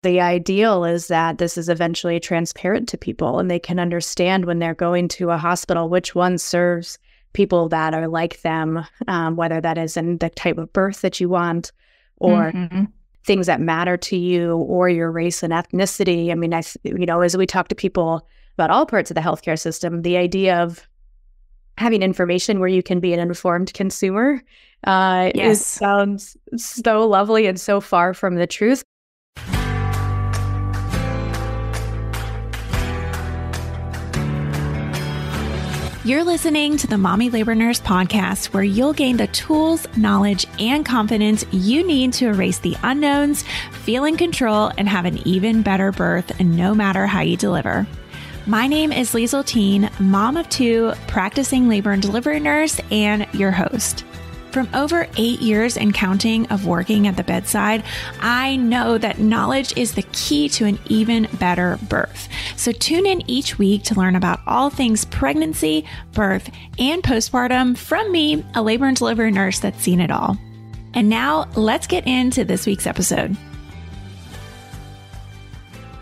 The ideal is that this is eventually transparent to people and they can understand when they're going to a hospital which one serves people that are like them, whether that is in the type of birth that you want or things that matter to you or your race and ethnicity. I mean, as we talk to people about all parts of the healthcare system, the idea of having information where you can be an informed consumer sounds so lovely and so far from the truth. You're listening to the Mommy Labor Nurse podcast, where you'll gain the tools, knowledge, and confidence you need to erase the unknowns, feel in control, and have an even better birth, no matter how you deliver. My name is Liesl Teen, mom of two, practicing labor and delivery nurse, and your host. From over 8 years and counting of working at the bedside, I know that knowledge is the key to an even better birth. So tune in each week to learn about all things pregnancy, birth, and postpartum from me, a labor and delivery nurse that's seen it all. And now let's get into this week's episode.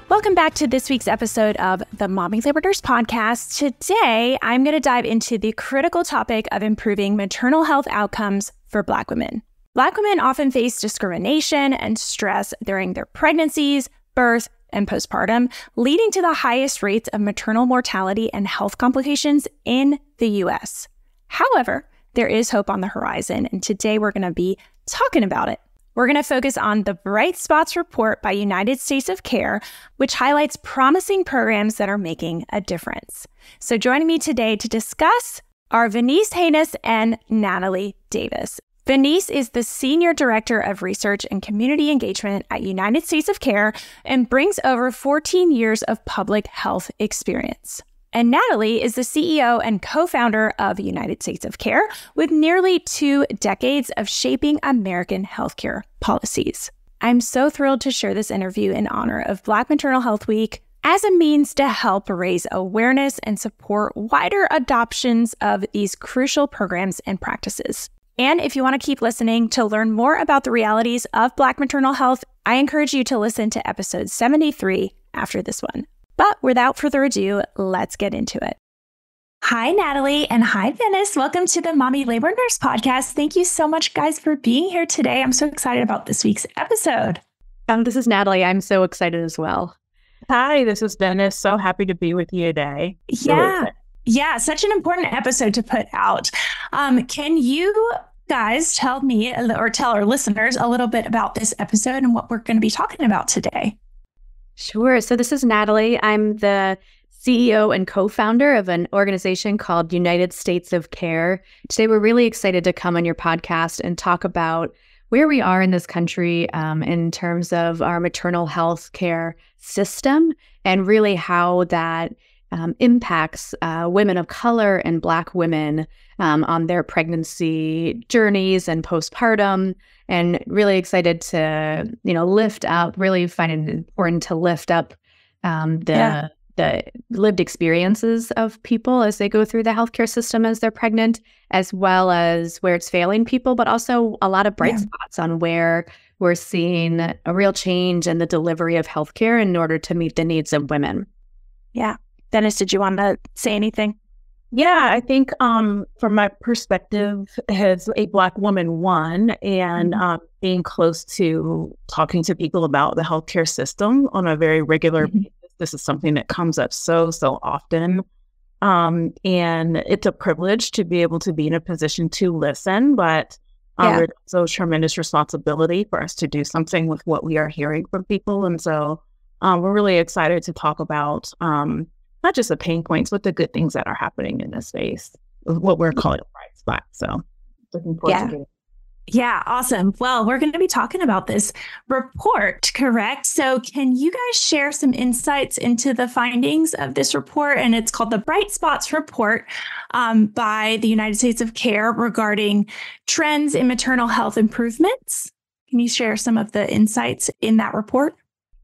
Welcome back to this week's episode of the Mommy Labor Nurse podcast. Today, I'm going to dive into the critical topic of improving maternal health outcomes for Black women. Black women often face discrimination and stress during their pregnancies, birth, and postpartum, leading to the highest rates of maternal mortality and health complications in the U.S. However, there is hope on the horizon, and today we're going to be talking about it. We're going to focus on the Bright Spots report by United States of Care, which highlights promising programs that are making a difference. So joining me today to discuss are Venice Haynes and Natalie Davis. Venice is the Senior Director of Research and Community Engagement at United States of Care and brings over 14 years of public health experience. And Natalie is the CEO and co-founder of United States of Care with nearly 2 decades of shaping American healthcare policies. I'm so thrilled to share this interview in honor of Black Maternal Health Week as a means to help raise awareness and support wider adoptions of these crucial programs and practices. And if you want to keep listening to learn more about the realities of Black maternal health, I encourage you to listen to episode 73 after this one. But without further ado, let's get into it. Hi, Natalie, and hi, Venice. Welcome to the Mommy Labor Nurse podcast. Thank you so much, guys, for being here today. I'm so excited about this week's episode. This is Natalie. I'm so excited as well. Hi, this is Venice. So happy to be with you today. Yeah, such an important episode to put out. Can you guys tell me or tell our listeners a little bit about this episode and what we're going to be talking about today? Sure. So this is Natalie. I'm the CEO and co-founder of an organization called United States of Care. Today, we're really excited to come on your podcast and talk about where we are in this country in terms of our maternal health care system and really how that impacts women of color and Black women on their pregnancy journeys and postpartum. And really excited to, lift up, really find it important to lift up the lived experiences of people as they go through the healthcare system as they're pregnant, as well as where it's failing people, but also a lot of bright spots on where we're seeing a real change in the delivery of healthcare in order to meet the needs of women. Yeah. Dennis, did you want to say anything? Yeah, I think from my perspective as a Black woman, and being close to talking to people about the healthcare system on a very regular basis, this is something that comes up so often. And it's a privilege to be able to be in a position to listen, but there's also tremendous responsibility for us to do something with what we are hearing from people. And so we're really excited to talk about not just the pain points, but the good things that are happening in this space, what we're calling a bright spot. So looking forward to it. Yeah, awesome. Well, we're going to be talking about this report, correct? So can you guys share some insights into the findings of this report? And it's called the Bright Spots report by the United States of Care regarding trends in maternal health improvements. Can you share some of the insights in that report?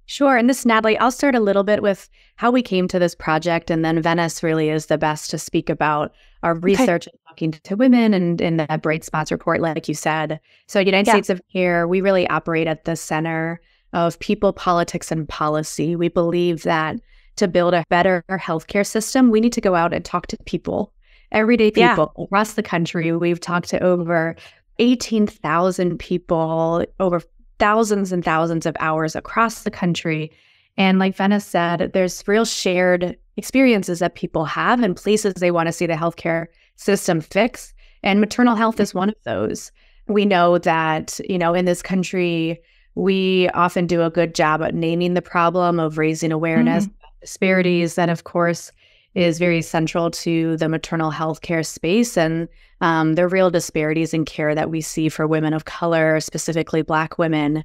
Sure. And this is Natalie. I'll start a little bit with how we came to this project, and then Venice really is the best to speak about our research and talking to women and in that Bright Spots report, like you said. So United States of Care, we really operate at the center of people, politics, and policy. We believe that to build a better healthcare system, we need to go out and talk to people, everyday people across the country. We've talked to over 18,000 people, over thousands and thousands of hours across the country. And like Venice said, there's real shared experiences that people have and places they want to see the healthcare system fix. And maternal health is one of those. We know that, in this country, we often do a good job at naming the problem, of raising awareness, disparities. That, of course, is very central to the maternal health care space and the real disparities in care that we see for women of color, specifically Black women.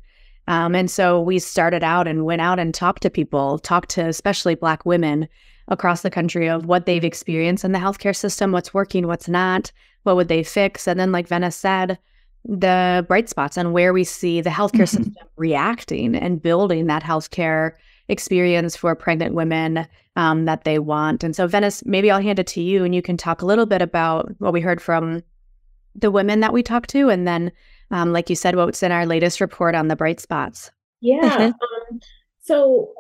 And so we started out and went out and talked to people, talked to especially Black women across the country of what they've experienced in the healthcare system, what's working, what's not, what would they fix? And then, like Venice said, the bright spots and where we see the healthcare system reacting and building that healthcare experience for pregnant women that they want. And so, Venice, maybe I'll hand it to you and you can talk a little bit about what we heard from the women that we talked to. And then, like you said, what's in our latest report on the bright spots. Yeah. So,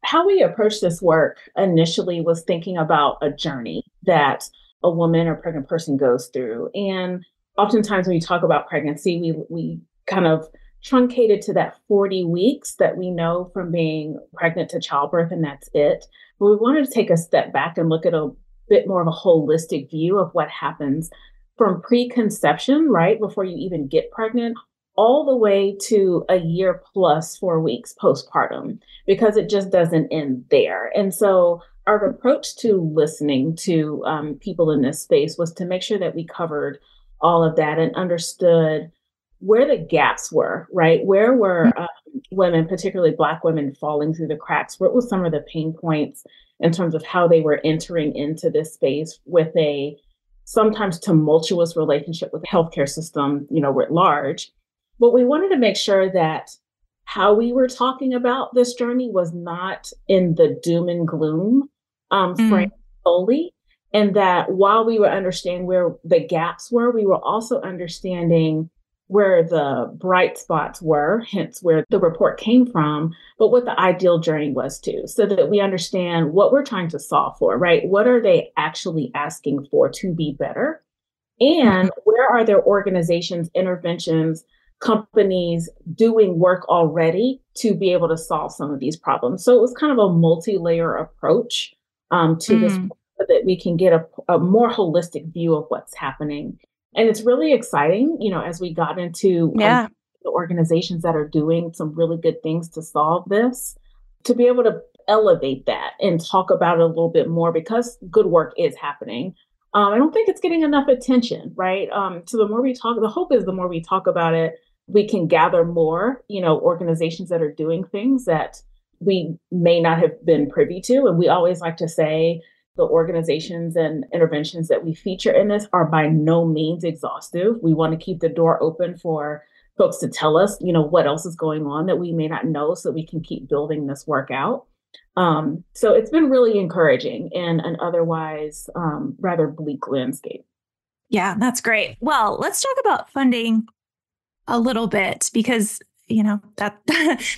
how we approached this work initially was thinking about a journey that a woman or pregnant person goes through. And oftentimes when we talk about pregnancy, we kind of truncated to that 40 weeks that we know from being pregnant to childbirth, and that's it. But we wanted to take a step back and look at a bit more of a holistic view of what happens from preconception, right, before you even get pregnant, all the way to a year plus 4 weeks postpartum, because it just doesn't end there. And so our approach to listening to people in this space was to make sure that we covered all of that and understood where the gaps were, right? Where were women, particularly Black women, falling through the cracks? What was some of the pain points in terms of how they were entering into this space with a sometimes tumultuous relationship with the healthcare system, writ large? But we wanted to make sure that how we were talking about this journey was not in the doom and gloom frame solely. And that while we were understanding where the gaps were, we were also understanding where the bright spots were, hence where the report came from, but what the ideal journey was too, so that we understand what we're trying to solve for, right? What are they actually asking for to be better? And where are their organizations, interventions, companies doing work already to be able to solve some of these problems? So it was kind of a multi-layer approach to this, so that we can get a more holistic view of what's happening. And it's really exciting, as we got into the organizations that are doing some really good things to solve this, to be able to elevate that and talk about it a little bit more, because good work is happening. I don't think it's getting enough attention, right? So the more we talk, the hope is the more we talk about it, we can gather more, organizations that are doing things that we may not have been privy to. And we always like to say, the organizations and interventions that we feature in this are by no means exhaustive. We want to keep the door open for folks to tell us, what else is going on that we may not know, so we can keep building this work out. So it's been really encouraging in an otherwise rather bleak landscape. Yeah, that's great. Well, let's talk about funding a little bit, because that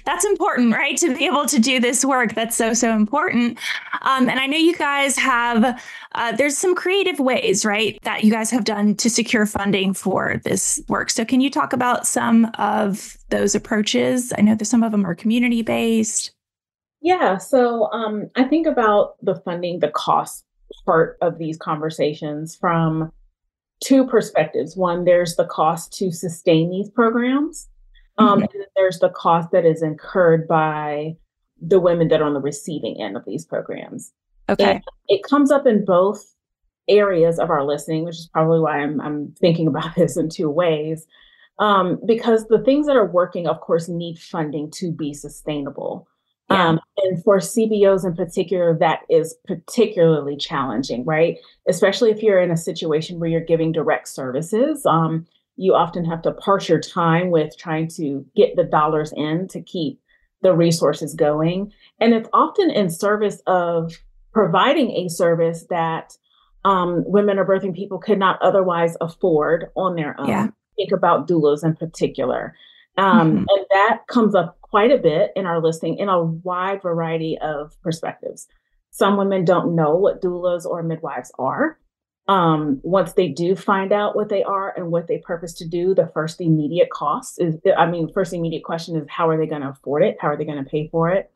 that's important, right? To be able to do this work, that's so important. And I know you guys have, there's some creative ways, right, that you guys have done to secure funding for this work. So can you talk about some of those approaches? I know that some of them are community-based. Yeah, so I think about the funding, the cost part of these conversations from two perspectives. One, there's the cost to sustain these programs. And then there's the cost that is incurred by the women that are on the receiving end of these programs. Okay. And it comes up in both areas of our listening, which is probably why I'm thinking about this in two ways. Because the things that are working, of course, need funding to be sustainable. And for CBOs in particular, that is particularly challenging, right? Especially if you're in a situation where you're giving direct services. You often have to parse your time with trying to get the dollars in to keep the resources going. And it's often in service of providing a service that women or birthing people could not otherwise afford on their own. Think about doulas in particular. And that comes up quite a bit in our listing in a wide variety of perspectives. Some women don't know what doulas or midwives are. Once they do find out what they are and what they purpose to do, the first immediate question is, how are they going to afford it? How are they going to pay for it?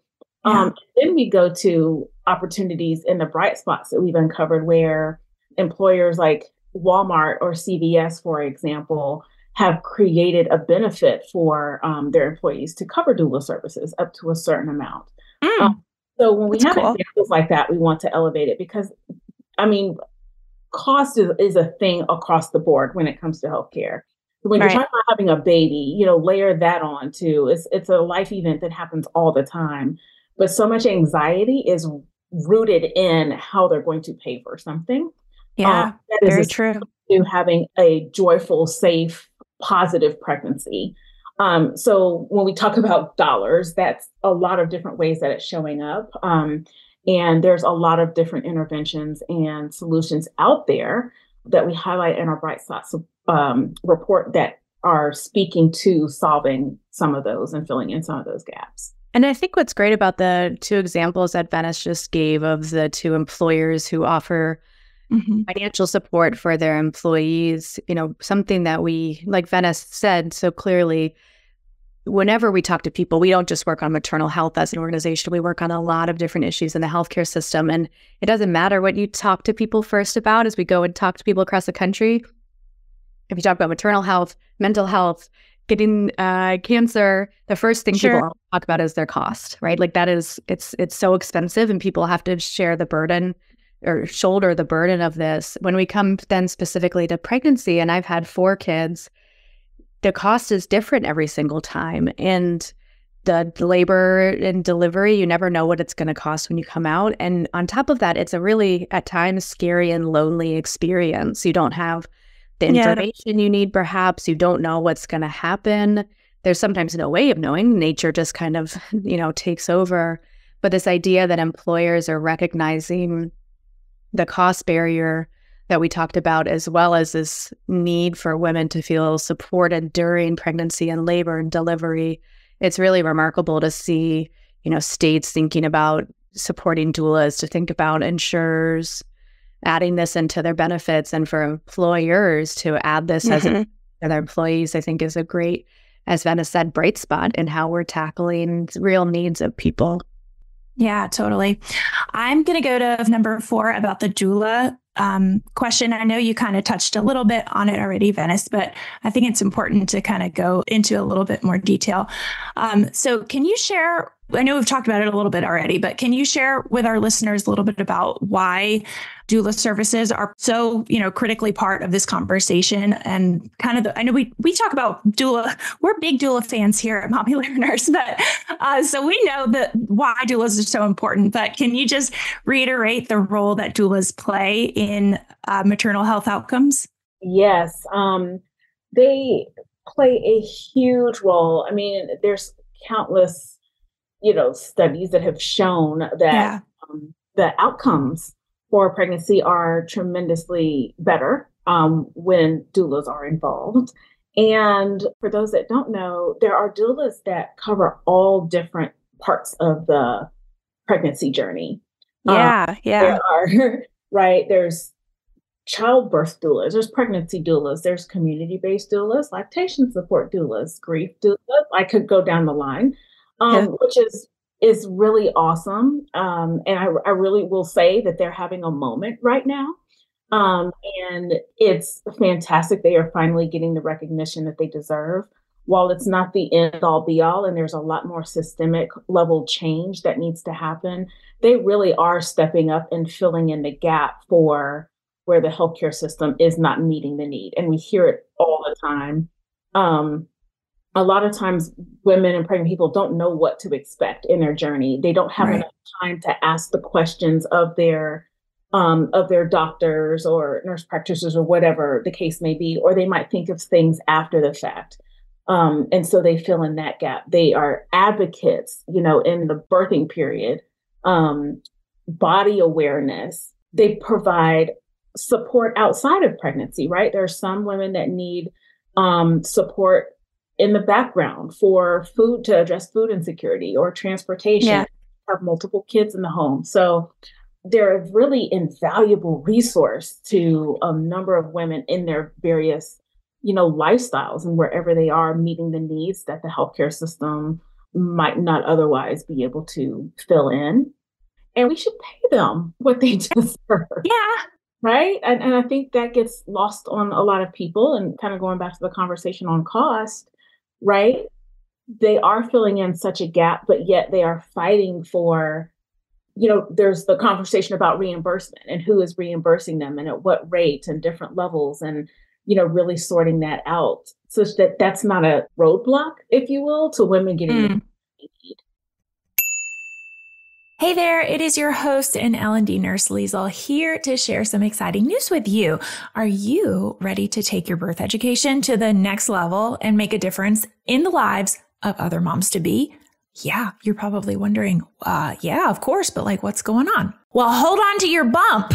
Yeah. Then we go to opportunities in the bright spots that we've uncovered where employers like Walmart or CVS, for example, have created a benefit for their employees to cover doula services up to a certain amount. So when we have examples like that, we want to elevate it because, I mean, cost is a thing across the board when it comes to healthcare. When you're talking about having a baby, layer that on too. It's a life event that happens all the time. But so much anxiety is rooted in how they're going to pay for something. Yeah, that is very true. To having a joyful, safe, positive pregnancy. So when we talk about dollars, that's a lot of different ways that it's showing up. And there's a lot of different interventions and solutions out there that we highlight in our Bright Spots report that are speaking to solving some of those and filling in some of those gaps. And I think what's great about the two examples that Venice just gave of the two employers who offer financial support for their employees, something that we, like Venice said so clearly, whenever we talk to people, we don't just work on maternal health as an organization. We work on a lot of different issues in the healthcare system. And it doesn't matter what you talk to people first about as we go and talk to people across the country. If you talk about maternal health, mental health, getting cancer, the first thing people talk about is their cost, right? Like it's so expensive and people have to share the burden or shoulder the burden of this. When we come then specifically to pregnancy, and I've had 4 kids, the cost is different every single time. And the labor and delivery, you never know what it's going to cost when you come out. And on top of that, it's a really, at times, scary and lonely experience. You don't have the information you need, perhaps. You don't know what's going to happen. There's sometimes no way of knowing. Nature just kind of, takes over. But this idea that employers are recognizing the cost barrier that we talked about, as well as this need for women to feel supported during pregnancy and labor and delivery, it's really remarkable to see, states thinking about supporting doulas, to think about insurers adding this into their benefits, and for employers to add this as to their employees, I think is a great, as Venice said, bright spot in how we're tackling real needs of people. Yeah, totally. I'm going to go to number 4 about the doula question. I know you kind of touched a little bit on it already, Venice, but I think it's important to kind of go into a little bit more detail. So can you share, I know we've talked about it a little bit already, but can you share with our listeners a little bit about why doula services are so, critically part of this conversation? And kind of I know we talk about doula, we're big doula fans here at Mommy Labor Nurse, but so we know that why doulas are so important, but can you just reiterate the role that doulas play in maternal health outcomes? Yes, they play a huge role. I mean, there's countless, studies that have shown that the outcomes for pregnancy are tremendously better when doulas are involved. And for those that don't know, there are doulas that cover all different parts of the pregnancy journey. There are, right? There's childbirth doulas, there's pregnancy doulas, there's community-based doulas, lactation support doulas, grief doulas. I could go down the line, which is really awesome. And I really will say that they're having a moment right now. And it's fantastic. They are finally getting the recognition that they deserve. While it's not the end all be all, and there's a lot more systemic level change that needs to happen, they really are stepping up and filling in the gap for where the healthcare system is not meeting the need. And we hear it all the time. A lot of times women and pregnant people don't know what to expect in their journey. They don't have enough time to ask the questions of their doctors or nurse practitioners or whatever the case may be, or they might think of things after the fact. And so they fill in that gap. They are advocates, in the birthing period, body awareness. They provide support outside of pregnancy, right? There are some women that need support in the background for food to address food insecurity or transportation, Yeah. have multiple kids in the home. So they're a really invaluable resource to a number of women in their various, lifestyles and wherever they are meeting the needs that the healthcare system might not otherwise be able to fill in. And we should pay them what they deserve. Yeah. Right. And I think that gets lost on a lot of people, and kind of going back to the conversation on cost, right? They are filling in such a gap, but yet they are fighting for, there's the conversation about reimbursement and who is reimbursing them and at what rate and different levels, and, really sorting that out such that that's not a roadblock, if you will, to women getting the need. Hey there, it is your host and L&D nurse Liesl here to share some exciting news with you. Are you ready to take your birth education to the next level and make a difference in the lives of other moms-to-be? Yeah, you're probably wondering, yeah, of course, but what's going on? Well, hold on to your bump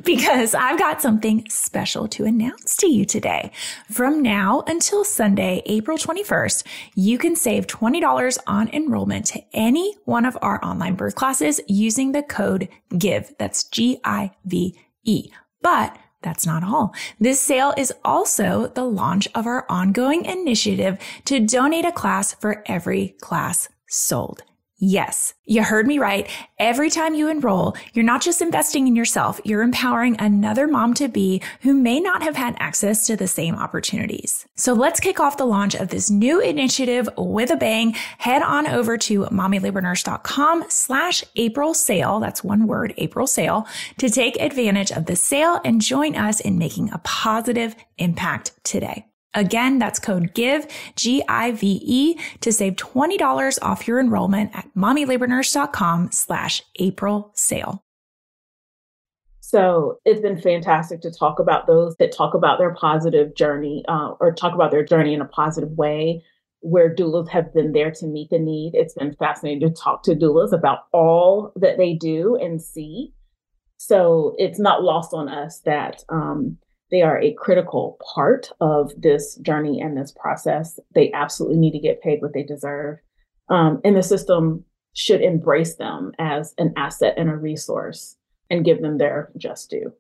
because I've got something special to announce to you today. From now until Sunday, April 21st, you can save $20 on enrollment to any one of our online birth classes using the code GIVE. That's GIVE. But that's not all. This sale is also the launch of our ongoing initiative to donate a class for every class sold. Yes, you heard me right. Every time you enroll, you're not just investing in yourself, you're empowering another mom-to-be who may not have had access to the same opportunities. So let's kick off the launch of this new initiative with a bang. Head on over to mommylabornurse.com/April sale. That's one word, April sale, to take advantage of the sale and join us in making a positive impact today. Again, that's code GIVE, GIVE, to save $20 off your enrollment at mommylabornurse.com/April sale. So it's been fantastic to talk about those that talk about their positive journey, or talk about their journey in a positive way, where doulas have been there to meet the need. It's been fascinating to talk to doulas about all that they do and see. So it's not lost on us that they are a critical part of this journey and this process. They absolutely need to get paid what they deserve. And the system should embrace them as an asset and a resource and give them their just due.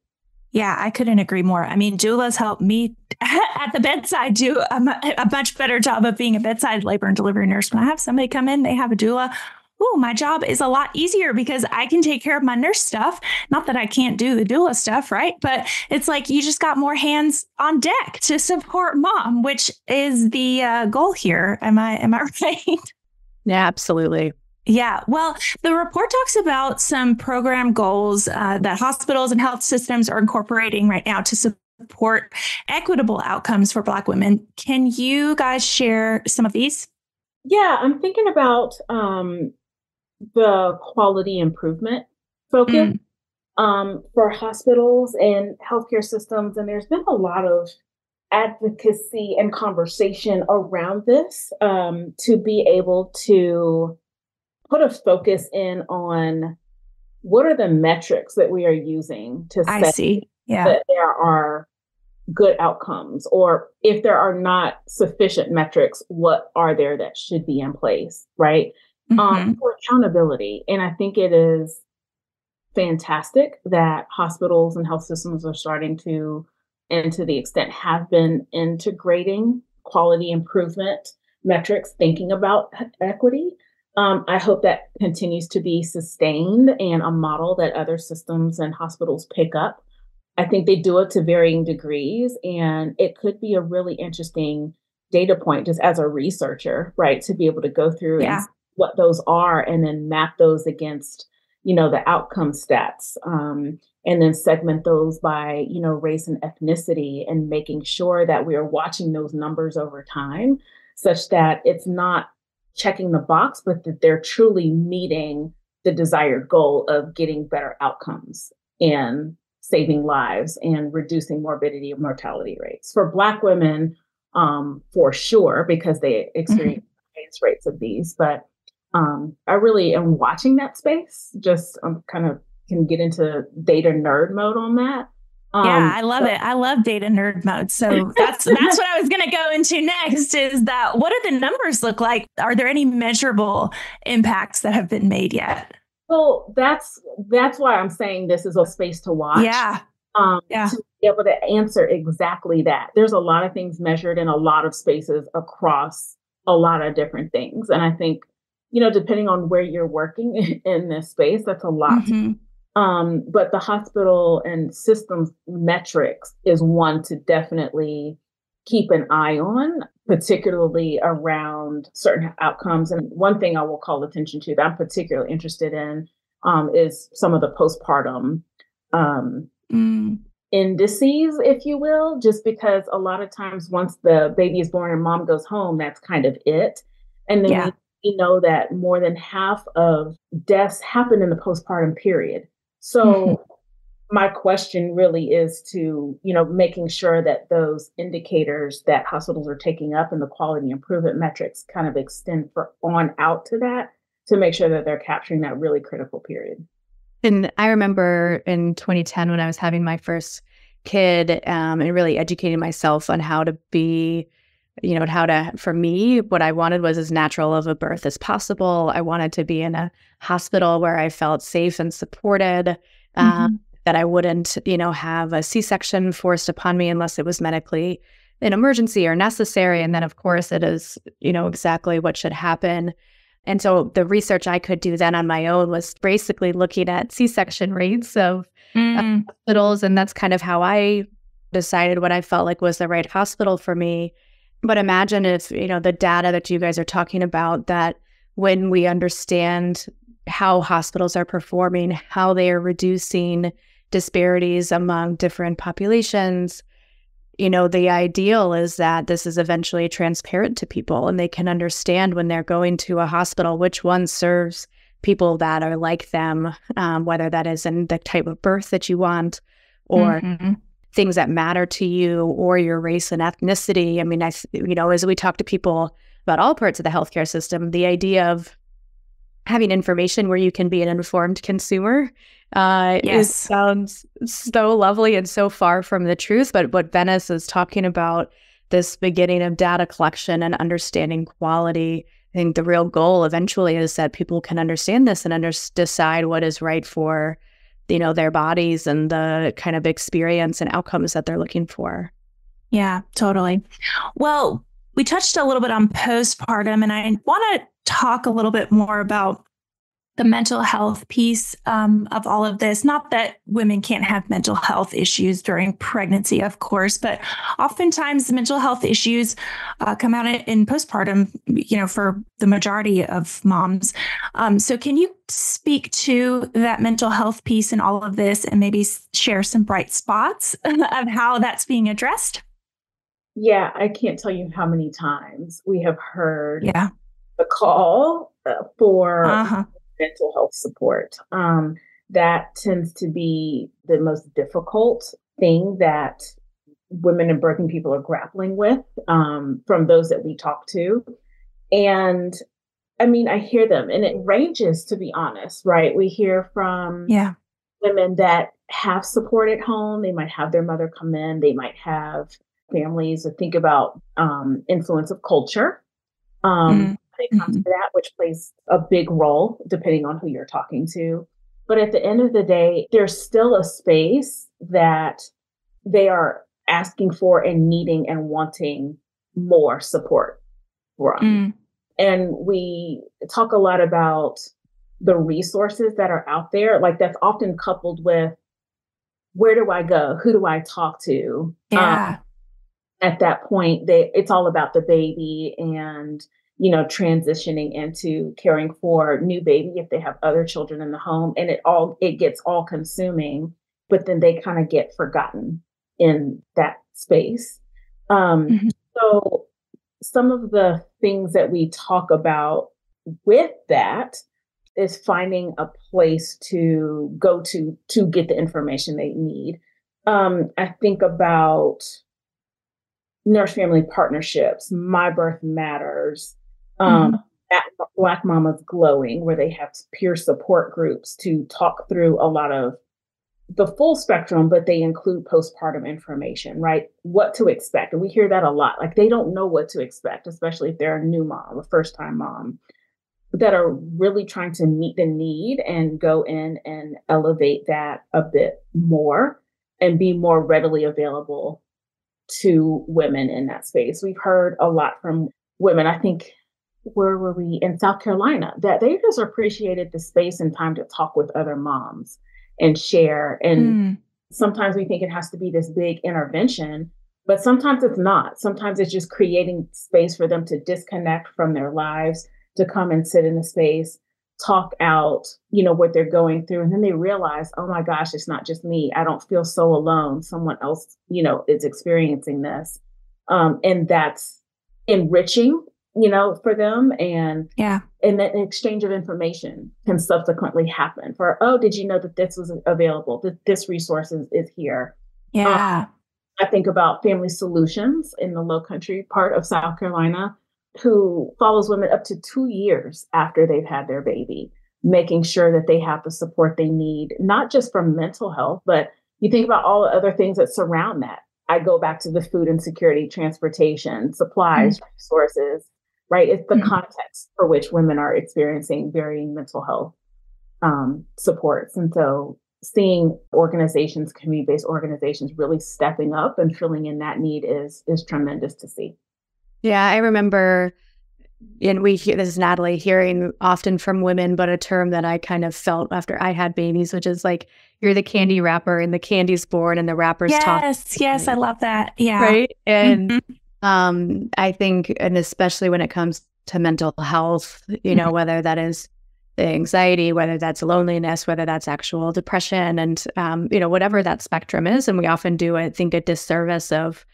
Yeah, I couldn't agree more. I mean, doulas help me at the bedside do a much better job of being a bedside labor and delivery nurse. When I have somebody come in, they have a doula. Oh, my job is a lot easier because I can take care of my nurse stuff. Not that I can't do the doula stuff, right? But it's you just got more hands on deck to support mom, which is the goal here. Am I right? Yeah, absolutely. Yeah. Well, the report talks about some program goals that hospitals and health systems are incorporating right now to support equitable outcomes for Black women. Can you guys share some of these? Yeah, I'm thinking about the quality improvement focus for hospitals and healthcare systems. And there's been a lot of advocacy and conversation around this to be able to put a focus in on what are the metrics that we are using to say that there are good outcomes, or if there are not sufficient metrics, what are there that should be in place, right? For accountability. And I think it is fantastic that hospitals and health systems are starting to, and to the extent have been, integrating quality improvement metrics, thinking about equity. I hope that continues to be sustained and a model that other systems and hospitals pick up. I think they do it to varying degrees, and it could be a really interesting data point just as a researcher, right? To be able to go through and see what those are and then map those against, the outcome stats, and then segment those by, race and ethnicity, and making sure that we are watching those numbers over time such that it's not checking the box, but that they're truly meeting the desired goal of getting better outcomes and saving lives and reducing morbidity and mortality rates for Black women, for sure, because they experience highest rates of these. But I really am watching that space. Just kind of can get into data nerd mode on that. Yeah, Um, I love it. I love data nerd mode. So that's what I was going to go into next is that what do the numbers look like? Are there any measurable impacts that have been made yet? well, that's why I'm saying this is a space to watch. Yeah. Yeah. To be able to answer exactly that. There's a lot of things measured in a lot of spaces across a lot of different things. And I think, depending on where you're working in this space, that's a lot. Mm-hmm. But the hospital and systems metrics is one to definitely keep an eye on, particularly around certain outcomes. And one thing I will call attention to that I'm particularly interested in is some of the postpartum um, indices, if you will, just because a lot of times once the baby is born and mom goes home, that's kind of it. And then Yeah. we know that more than half of deaths happen in the postpartum period. Mm-hmm. So my question really is to, making sure that those indicators that hospitals are taking up and the quality improvement metrics kind of extend on out to that to make sure that they're capturing that really critical period. And I remember in 2010 when I was having my first kid and really educating myself on how to be, for me, what I wanted was as natural of a birth as possible. I wanted to be in a hospital where I felt safe and supported, that I wouldn't, have a C-section forced upon me unless it was medically an emergency or necessary. And then, of course, it is, exactly what should happen. And so the research I could do then on my own was basically looking at C-section rates of hospitals. And that's kind of how I decided what I felt like was the right hospital for me. But imagine if, the data that you guys are talking about, that when we understand how hospitals are performing, how they are reducing disparities among different populations, the ideal is that this is eventually transparent to people and they can understand when they're going to a hospital which one serves people that are like them, whether that is in the type of birth that you want or things that matter to you or your race and ethnicity. I mean, as we talk to people about all parts of the healthcare system, the idea of having information where you can be an informed consumer sounds so lovely and so far from the truth. But what Venice is talking about, this beginning of data collection and understanding quality, I think the real goal eventually is that people can understand this and decide what is right for, their bodies and the kind of experience and outcomes that they're looking for. Yeah, totally. Well, we touched a little bit on postpartum, and I want to talk a little bit more about the mental health piece of all of this. Not that women can't have mental health issues during pregnancy, of course, but oftentimes mental health issues come out in postpartum, for the majority of moms. So can you speak to that mental health piece and all of this and maybe share some bright spots of how that's being addressed? Yeah, I can't tell you how many times we have heard the call for mental health support. That tends to be the most difficult thing that women and birthing people are grappling with from those that we talk to. And I mean, I hear them and it ranges, to be honest, right? We hear from women that have support at home. They might have their mother come in. They might have families that think about influence of culture. It comes to that, which plays a big role depending on who you're talking to. But at the end of the day, there's still a space that they are asking for and needing and wanting more support from. And we talk a lot about the resources that are out there. Like that's often coupled with, where do I go? Who do I talk to? At that point, it's all about the baby and, transitioning into caring for new baby if they have other children in the home. And it gets all consuming, but then they kind of get forgotten in that space. So some of the things that we talk about with that is finding a place to go to get the information they need. I think about nurse family partnerships, My Birth Matters, at Black Mamas Glowing, where they have peer support groups to talk through a lot of the full spectrum, but they include postpartum information, right? What to expect. And we hear that a lot. Like they don't know what to expect, especially if they're a new mom, a first time mom, that are really trying to meet the need and go in and elevate that a bit more and be more readily available to women in that space. We've heard a lot from women. I think, where were we, in South Carolina, that they just appreciated the space and time to talk with other moms and share. And sometimes we think it has to be this big intervention, but sometimes it's not. Sometimes it's just creating space for them to disconnect from their lives, to come and sit in the space, talk out, what they're going through. And then they realize, oh my gosh, it's not just me. I don't feel so alone. Someone else, is experiencing this. And that's enriching, for them. And that exchange of information can subsequently happen for, oh, did you know that this was available, that this resource is here? Yeah. I think about Family Solutions in the Low Country part of South Carolina, who follows women up to 2 years after they've had their baby, making sure that they have the support they need, not just from mental health, but you think about all the other things that surround that. I go back to the food insecurity, transportation, supplies, resources, right? It's the context for which women are experiencing varying mental health supports. And so seeing organizations, community-based organizations really stepping up and filling in that need is tremendous to see. Yeah, I remember, and this is Natalie, hearing often from women, but a term that I kind of felt after I had babies, which is like, you're the candy wrapper and the candy's born and the wrapper's talk. Yes, I love that. Yeah. Right. And I think, and especially when it comes to mental health, whether that is anxiety, whether that's loneliness, whether that's actual depression, and, whatever that spectrum is. And we often do, I think, a disservice of,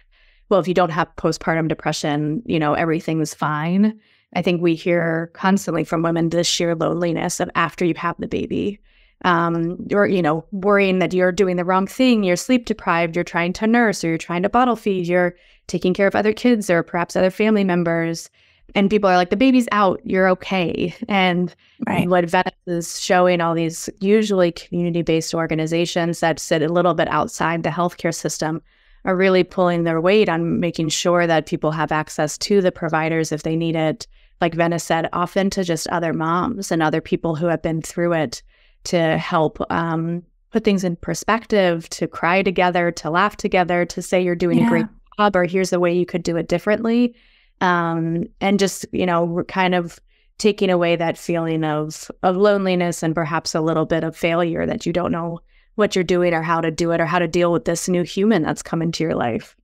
well, if you don't have postpartum depression, everything's fine. I think we hear constantly from women the sheer loneliness of after you have the baby, or, worrying that you're doing the wrong thing, you're sleep deprived, you're trying to nurse, or you're trying to bottle feed, you're taking care of other kids or perhaps other family members. And people are like, the baby's out, you're okay. And what Venice is showing, all these usually community-based organizations that sit a little bit outside the healthcare system are really pulling their weight on making sure that people have access to the providers if they need it. Like Venice said, often to just other moms and other people who have been through it, to help put things in perspective, to cry together, to laugh together, to say you're doing a great job, or here's a way you could do it differently. And just, we're kind of taking away that feeling of loneliness and perhaps a little bit of failure, that you don't know what you're doing or how to do it or how to deal with this new human that's come into your life.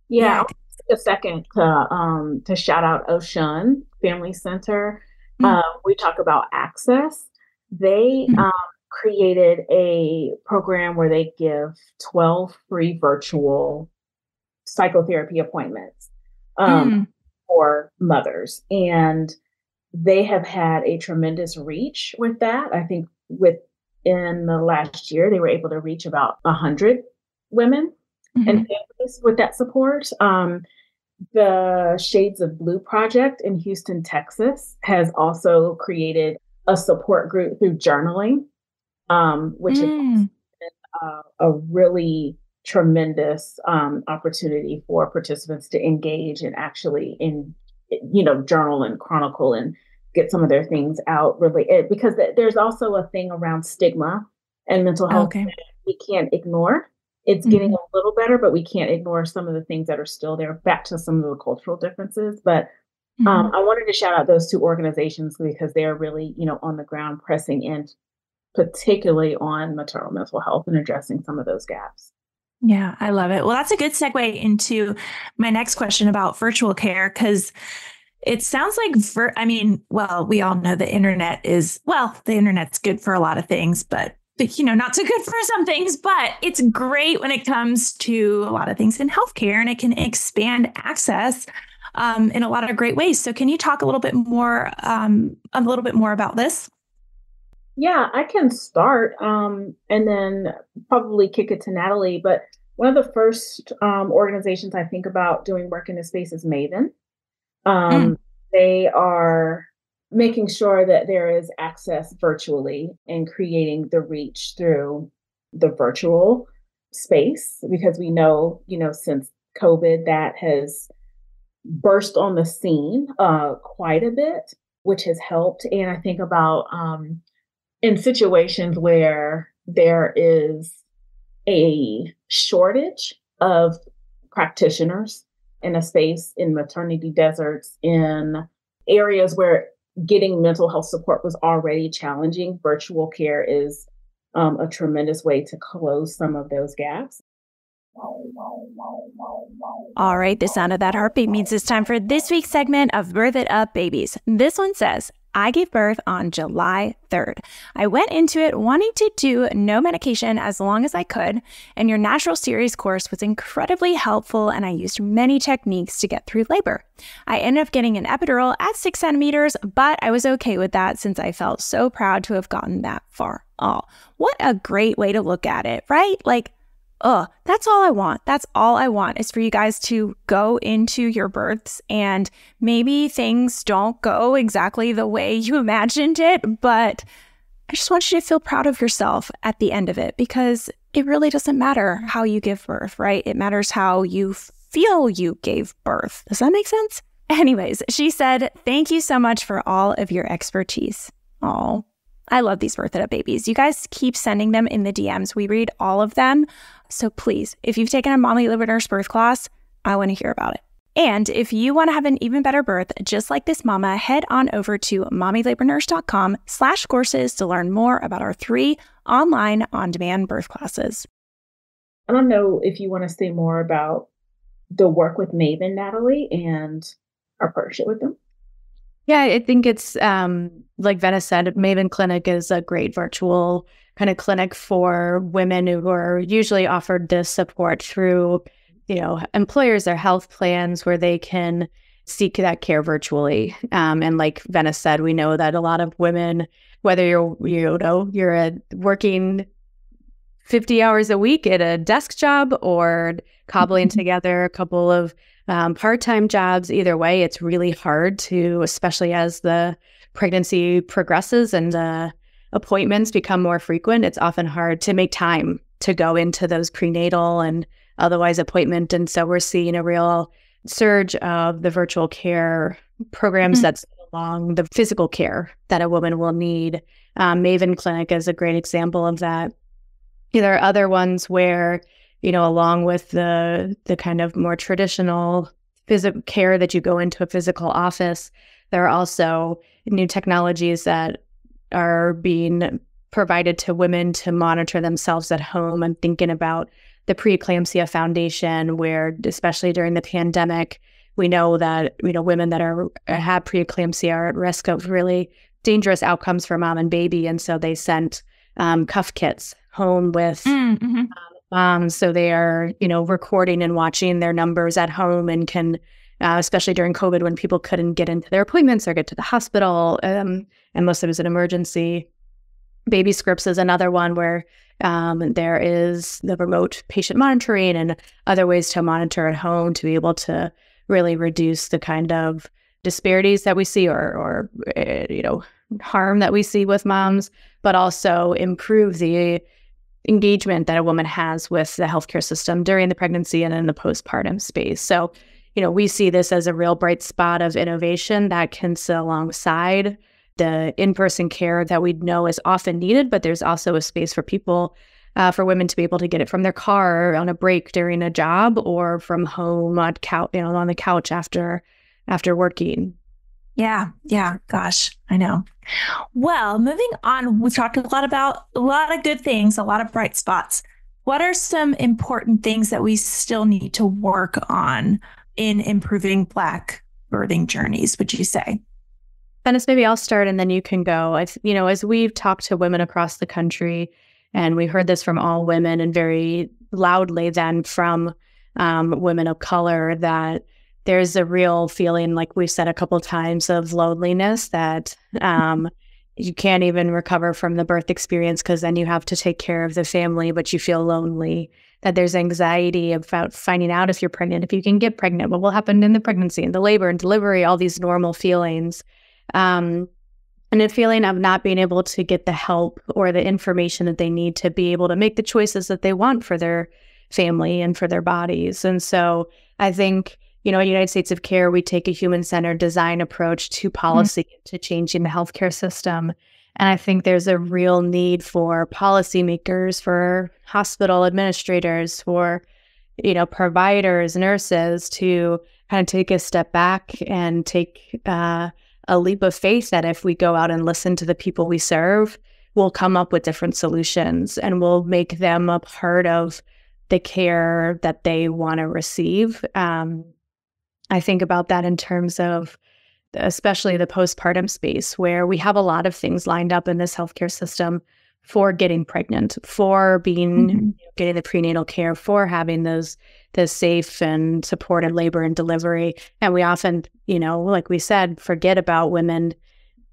Yeah. I want to take a second to shout out Ocean Family Center. We talk about access. They created a program where they give 12 free virtual psychotherapy appointments for mothers. And they have had a tremendous reach with that. I think in the last year, they were able to reach about 100 women and families with that support. The Shades of Blue Project in Houston, Texas, has also created a support group through journaling, which is a really tremendous opportunity for participants to engage and actually journal and chronicle and get some of their things out, really, because there's also a thing around stigma and mental health that we can't ignore. It's getting a little better, but we can't ignore some of the things that are still there, back to some of the cultural differences. But I wanted to shout out those two organizations because they are really, on the ground pressing in, particularly on maternal mental health and addressing some of those gaps. Yeah, I love it. Well, that's a good segue into my next question about virtual care, because it sounds like, we all know the internet's good for a lot of things, but not so good for some things, but it's great when it comes to a lot of things in healthcare, and it can expand access in a lot of great ways. So can you talk a little bit more about this? Yeah, I can start and then probably kick it to Natalie. But one of the first organizations I think about doing work in this space is Maven. They are making sure that there is access virtually and creating the reach through the virtual space, because we know, since COVID, that has burst on the scene quite a bit, which has helped. And I think about in situations where there is a shortage of practitioners in a space, in maternity deserts, in areas where getting mental health support was already challenging, virtual care is a tremendous way to close some of those gaps. All right, the sound of that heartbeat means it's time for this week's segment of Birth It Up Babies. This one says, I gave birth on July 3rd. I went into it wanting to do no medication as long as I could, and your Natural Series course was incredibly helpful, and I used many techniques to get through labor. I ended up getting an epidural at 6 centimeters, but I was okay with that since I felt so proud to have gotten that far. Oh, what a great way to look at it, right? Like, that's all I want. That's all I want is for you guys to go into your births, and maybe things don't go exactly the way you imagined it, but I just want you to feel proud of yourself at the end of it, because it really doesn't matter how you give birth, right? It matters how you feel you gave birth. Does that make sense? Anyways, she said, thank you so much for all of your expertise. Oh, I love these Birth It Up babies. You guys keep sending them in the DMs. We read all of them. So please, if you've taken a Mommy Labor Nurse birth class, I want to hear about it. And if you want to have an even better birth, just like this mama, head on over to mommylabornurse.com/courses to learn more about our 3 online on-demand birth classes. I don't know if you want to say more about the work with Maven, Natalie, and our partnership with them. Yeah, I think it's like Venice said, Maven Clinic is a great virtual kind of clinic for women who are usually offered this support through, employers or health plans where they can seek that care virtually. And like Venice said, we know that a lot of women, whether you're working 50 hours a week at a desk job or cobbling together a couple of part-time jobs, either way, it's really hard to, especially as the pregnancy progresses and appointments become more frequent, it's often hard to make time to go into those prenatal and otherwise appointment. And so we're seeing a real surge of the virtual care programs that's along the physical care that a woman will need. Maven Clinic is a great example of that. There are other ones where, along with the kind of more traditional physical care that you go into a physical office, there are also new technologies that are being provided to women to monitor themselves at home. I'm thinking about the Preeclampsia Foundation, where especially during the pandemic, we know that women that have preeclampsia are at risk of really dangerous outcomes for mom and baby, and so they sent cuff kits home with moms, so they are recording and watching their numbers at home and can. Especially during COVID when people couldn't get into their appointments or get to the hospital, unless it was an emergency. Baby Scripts is another one where there is the remote patient monitoring and other ways to monitor at home to be able to really reduce the kind of disparities that we see or harm that we see with moms, but also improve the engagement that a woman has with the healthcare system during the pregnancy and in the postpartum space. So we see this as a real bright spot of innovation that can sit alongside the in-person care that we know is often needed, but there's also a space for people, for women to be able to get it from their car on a break during a job or from home on the couch after working. Yeah. Gosh, I know. Well, moving on, we've talked a lot about a lot of good things, a lot of bright spots. What are some important things that we still need to work on in improving Black birthing journeys, would you say? Venice, maybe I'll start and then you can go. As we've talked to women across the country, and we heard this from all women and very loudly then from women of color, that there's a real feeling, like we've said a couple of times, of loneliness, that you can't even recover from the birth experience because then you have to take care of the family, but you feel lonely, that there's anxiety about finding out if you're pregnant, if you can get pregnant, what will happen in the pregnancy and the labor and delivery, all these normal feelings. And and a feeling of not being able to get the help or the information that they need to be able to make the choices that they want for their family and for their bodies. And so I think, at United States of Care, we take a human-centered design approach to policy, to changing the healthcare system. And I think there's a real need for policymakers, for hospital administrators, for, providers, nurses to kind of take a step back and take a leap of faith that if we go out and listen to the people we serve, we'll come up with different solutions and we'll make them a part of the care that they want to receive. I think about that in terms of especially the postpartum space, where we have a lot of things lined up in this healthcare system for getting pregnant, for being getting the prenatal care, for having the safe and supported labor and delivery. And we often, like we said, forget about women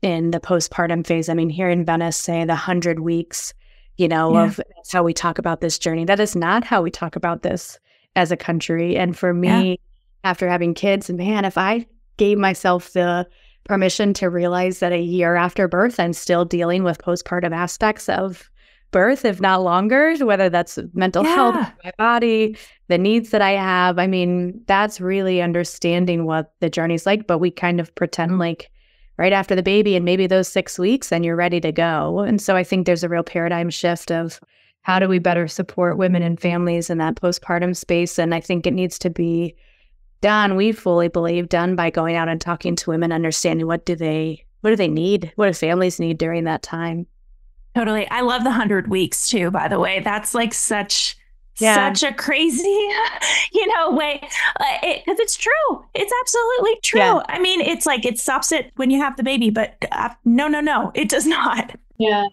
in the postpartum phase. I mean, here in Venice, say the 100 weeks, of that's how we talk about this journey. That is not how we talk about this as a country. And for me, after having kids, man, if I gave myself the permission to realize that a year after birth, I'm still dealing with postpartum aspects of birth, if not longer, whether that's mental health, my body, the needs that I have. I mean, that's really understanding what the journey's like, but we kind of pretend like right after the baby and maybe those 6 weeks and you're ready to go. And so I think there's a real paradigm shift of how do we better support women and families in that postpartum space? And I think it needs to be done, we fully believe, done by going out and talking to women, understanding what do they need? What do families need during that time? Totally. I love the 100 weeks too, by the way. That's like such a crazy, way, because it's true. It's absolutely true. Yeah. I mean, it's like it stops it when you have the baby, but no, it does not. Yeah.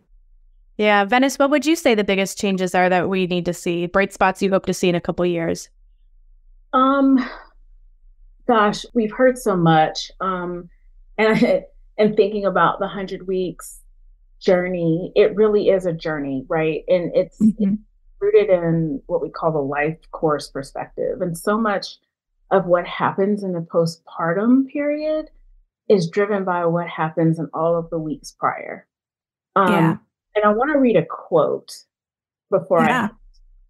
Yeah. Venice, what would you say the biggest changes are that we need to see, bright spots you hope to see in a couple of years? Gosh, we've heard so much. And thinking about the 100 weeks journey, it really is a journey, right? And it's rooted in what we call the life course perspective. And so much of what happens in the postpartum period is driven by what happens in all of the weeks prior. And I want to read a quote before I have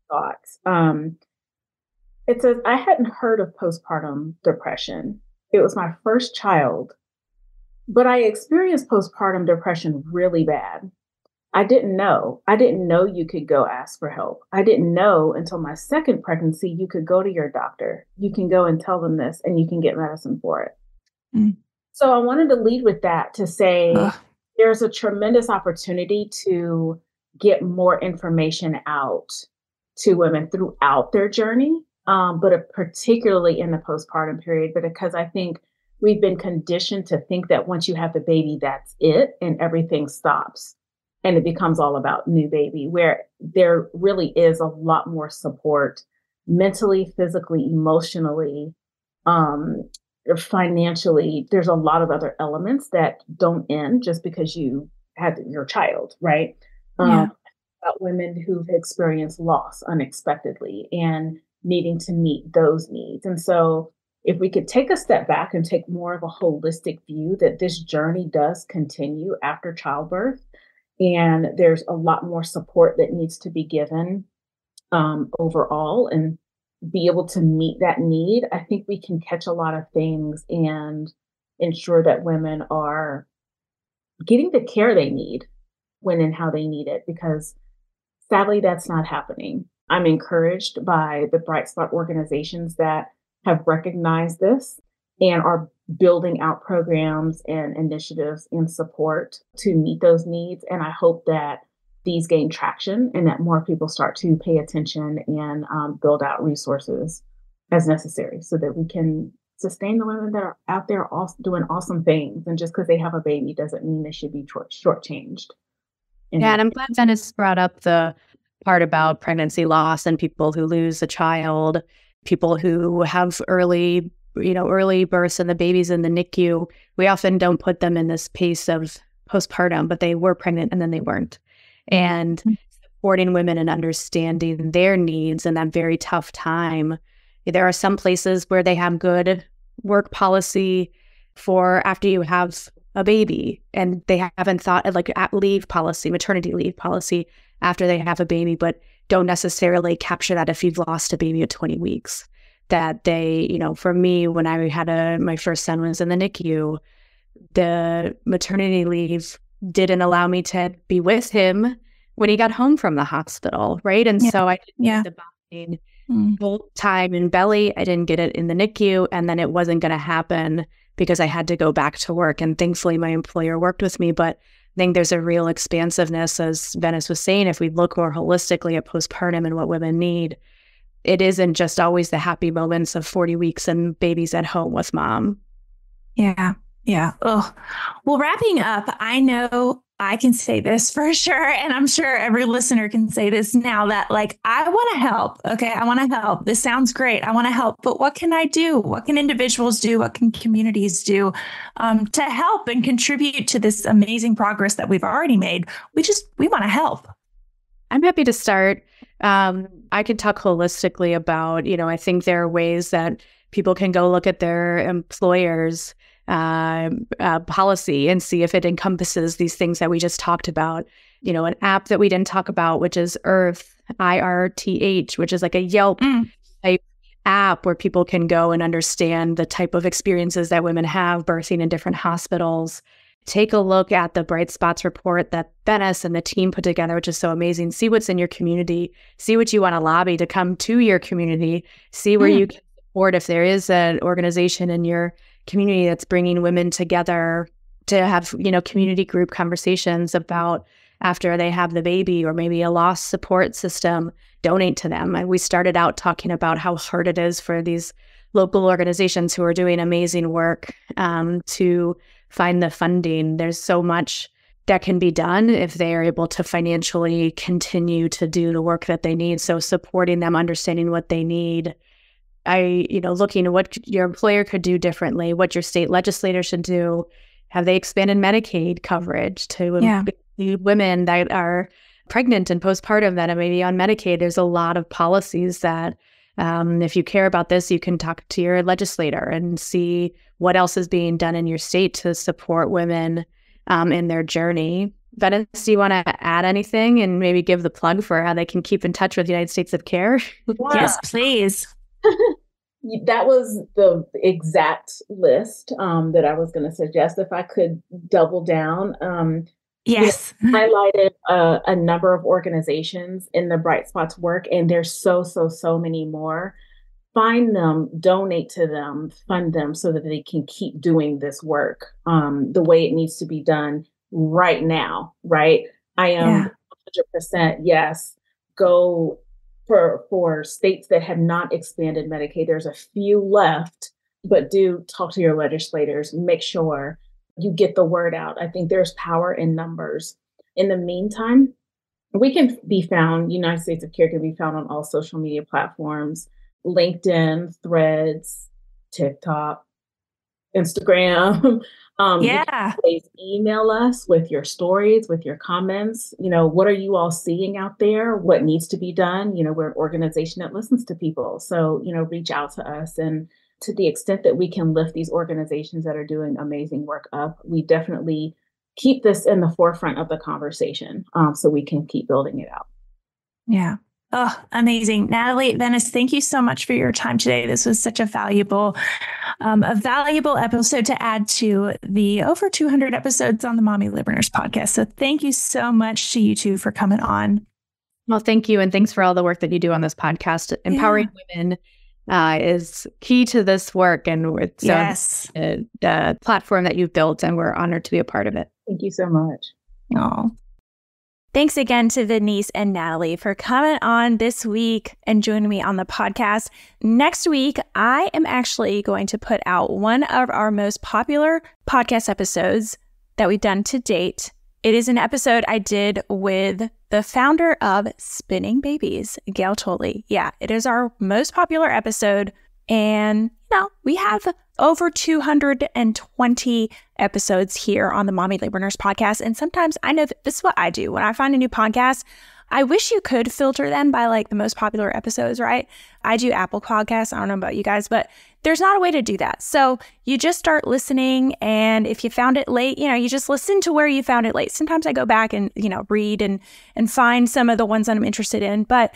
thoughts. It says, I hadn't heard of postpartum depression. It was my first child, but I experienced postpartum depression really bad. I didn't know. You could go ask for help. I didn't know until my second pregnancy, you could go to your doctor. You can go and tell them this and you can get medicine for it. So I wanted to lead with that to say there's a tremendous opportunity to get more information out to women throughout their journey. But particularly in the postpartum period, but because I think we've been conditioned to think that once you have the baby, that's it and everything stops and it becomes all about new baby, where there really is a lot more support mentally, physically, emotionally, financially. There's a lot of other elements that don't end just because you had your child, right? About women who've experienced loss unexpectedly and needing to meet those needs. And so if we could take a step back and take more of a holistic view that this journey does continue after childbirth, and there's a lot more support that needs to be given overall and be able to meet that need, I think we can catch a lot of things and ensure that women are getting the care they need when and how they need it, because sadly, that's not happening. I'm encouraged by the Bright Spot organizations that have recognized this and are building out programs and initiatives in support to meet those needs. And I hope that these gain traction and that more people start to pay attention and build out resources as necessary so that we can sustain the women that are out there doing awesome things. And just because they have a baby doesn't mean they should be shortchanged. Yeah, and I'm glad Dennis brought up the part about pregnancy loss and people who lose a child, people who have early births and the babies in the NICU. We often don't put them in this pace of postpartum, but they were pregnant and then they weren't. And supporting women and understanding their needs in that very tough time. There are some places where they have good work policy for after you have a baby and they haven't thought of like leave policy, maternity leave policy after they have a baby, but don't necessarily capture that if you've lost a baby at 20 weeks. That they, for me, when I had my first son was in the NICU, the maternity leave didn't allow me to be with him when he got home from the hospital, right? And so I didn't get the bonding full time in belly. I didn't get it in the NICU, and then it wasn't going to happen because I had to go back to work. And thankfully, my employer worked with me. But I think there's a real expansiveness, as Venice was saying, if we look more holistically at postpartum and what women need. It isn't just always the happy moments of 40 weeks and babies at home with mom. Yeah. Yeah. Oh, well, wrapping up, I know I can say this for sure. And I'm sure every listener can say this now that I want to help. Okay. I want to help. This sounds great. I want to help. But what can I do? What can individuals do? What can communities do to help and contribute to this amazing progress that we've already made? We want to help. I'm happy to start. I can talk holistically about, I think there are ways that people can go look at their employer's policy and see if it encompasses these things that we just talked about. An app that we didn't talk about, which is Earth, IRTH, which is like a Yelp type app where people can go and understand the type of experiences that women have birthing in different hospitals. Take a look at the Bright Spots report that Venice and the team put together, which is so amazing. See what's in your community. See what you want to lobby to come to your community. See where you can support if there is an organization in your community that's bringing women together to have, community group conversations about after they have the baby or maybe a lost support system, donate to them. And we started out talking about how hard it is for these local organizations who are doing amazing work to find the funding. There's so much that can be done if they are able to financially continue to do the work that they need. So supporting them, understanding what they need. Looking at what your employer could do differently, what your state legislator should do. Have they expanded Medicaid coverage to women that are pregnant and postpartum that are maybe on Medicaid? There's a lot of policies that if you care about this, you can talk to your legislator and see what else is being done in your state to support women in their journey. Venice, do you want to add anything and maybe give the plug for how they can keep in touch with the United States of Care? Yes, please. That was the exact list that I was going to suggest. If I could double down. Yes. Highlighted a number of organizations in the Bright Spots work, and there's so many more. Find them, donate to them, fund them so that they can keep doing this work the way it needs to be done right now, right? I am 100% yes. Go for states that have not expanded Medicaid. There's a few left, but do talk to your legislators. Make sure you get the word out. I think there's power in numbers. In the meantime, we can be found, United States of Care can be found on all social media platforms, LinkedIn, Threads, TikTok, Instagram. You can always email us with your stories, with your comments. What are you all seeing out there? What needs to be done? We're an organization that listens to people. So, reach out to us. And to the extent that we can lift these organizations that are doing amazing work up, we definitely keep this in the forefront of the conversation so we can keep building it out. Yeah. Oh, amazing. Natalie, Venice, thank you so much for your time today. This was such a valuable episode to add to the over 200 episodes on the Mommy Liberators podcast. So thank you so much to you two for coming on. Well, thank you. And thanks for all the work that you do on this podcast. Empowering women is key to this work. And it's the platform that you've built, and we're honored to be a part of it. Thank you so much. Oh. Thanks again to Venice and Natalie for coming on this week and joining me on the podcast. Next week, I am actually going to put out one of our most popular podcast episodes that we've done to date. It is an episode I did with the founder of Spinning Babies, Gail Tolley. Yeah, it is our most popular episode. And, we have over 220 episodes here on the Mommy Liberators podcast. And sometimes I know that this is what I do. When I find a new podcast, I wish you could filter them by the most popular episodes, right? I do Apple Podcasts. I don't know about you guys, but there's not a way to do that. So you just start listening. And if you found it late, you just listen to where you found it late. Sometimes I go back and, read and find some of the ones that I'm interested in. But,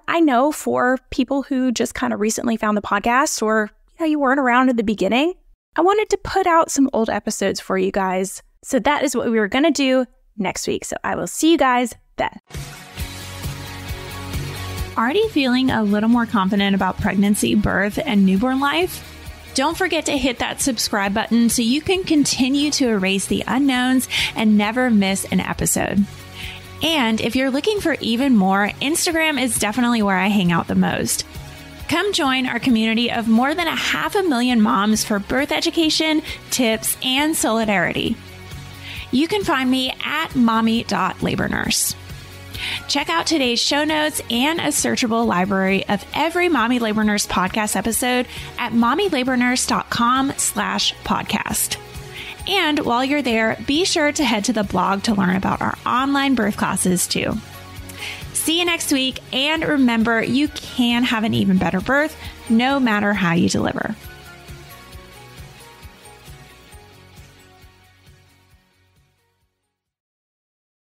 I know for people who just kind of recently found the podcast or, you weren't around at the beginning, I wanted to put out some old episodes for you guys. So that is what we were going to do next week. So I will see you guys then. Already feeling a little more confident about pregnancy, birth, and newborn life? Don't forget to hit that subscribe button so you can continue to erase the unknowns and never miss an episode. And if you're looking for even more, Instagram is definitely where I hang out the most. Come join our community of more than 500,000 moms for birth education, tips, and solidarity. You can find me at mommy.labornurse. Check out today's show notes and a searchable library of every Mommy Labor Nurse podcast episode at mommylabornurse.com/podcast. And while you're there, be sure to head to the blog to learn about our online birth classes too. See you next week. And remember, you can have an even better birth no matter how you deliver.